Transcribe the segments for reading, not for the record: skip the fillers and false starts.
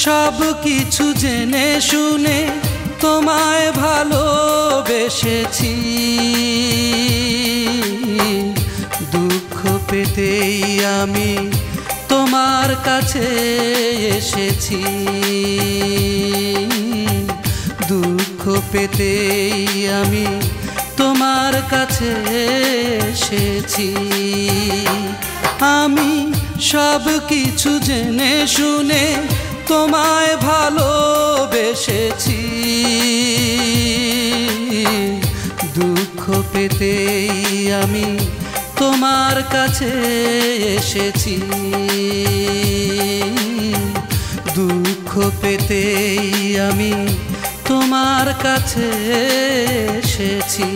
সব কিছু জেনে শুনে তোমায় ভালোবেসেছি, দুঃখ পেতেই আমি তোমার কাছে এসেছি, দুঃখ পেতেই আমি তোমার কাছে এসেছি। আমি সব কিছু জেনে শুনে তোমায় ভালোবেসেছি, দুঃখ পেতেই আমি তোমার কাছে এসেছি, দুঃখ পেতেই আমি তোমার কাছে এসেছি।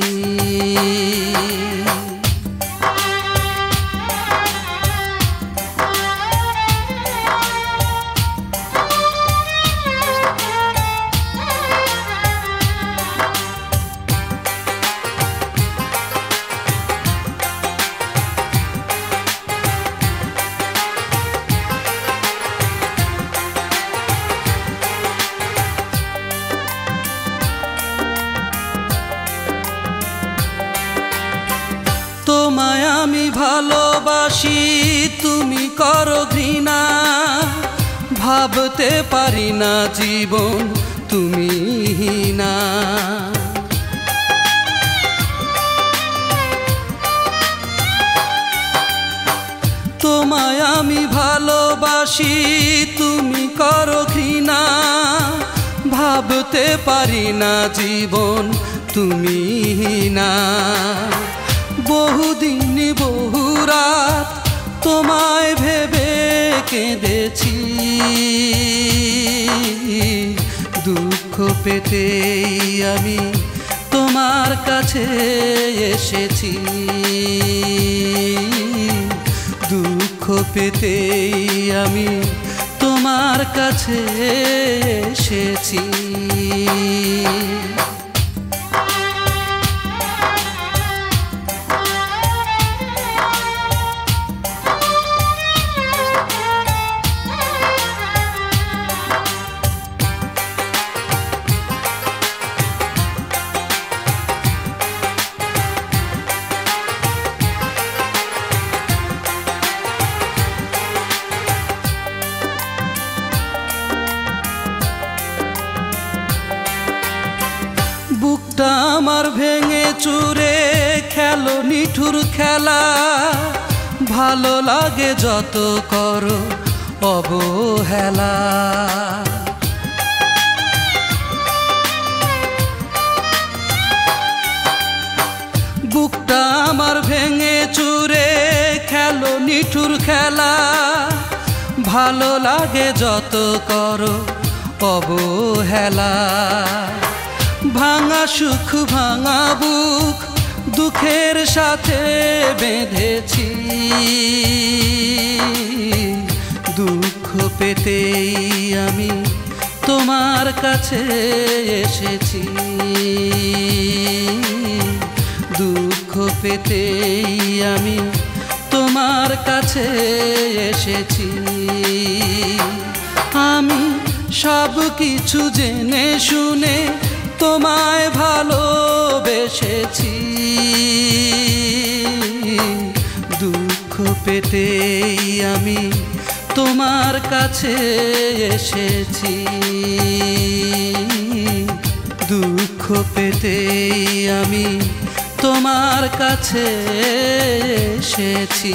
তোমায় আমি ভালোবাসি, তুমি করো ঘৃণা, ভাবতে পারি না জীবন তুমি না। তোমায় আমি ভালোবাসি, তুমি করো ঘৃণা, ভাবতে পারি না জীবন তুমি না। বহুদিন বহু রাত তোমায় ভেবে কেঁদেছি, দুঃখ পেতেই আমি তোমার কাছে এসেছি, দুঃখ পেতেই আমি তোমার কাছে এসেছি। বুকটা আমার ভেঙে চুরে খেলো নিঠুর খেলা, ভালো লাগে যত করো অবহেলা। বুকটা আমার ভেঙে চুরে খেলো নিঠুর খেলা, ভালো লাগে যত করো অবহেলা। ভাঙা সুখ ভাঙা বুক দুঃখের সাথে বেঁধেছি, দুঃখ পেতেই আমি তোমার কাছে এসেছি, দুঃখ পেতেই আমি তোমার কাছে এসেছি। আমি সব কিছু জেনে শুনে তোমায় ভালোবেসেছি, দুঃখ পেতেই আমি তোমার কাছে এসেছি, দুঃখ পেতেই আমি তোমার কাছে এসেছি।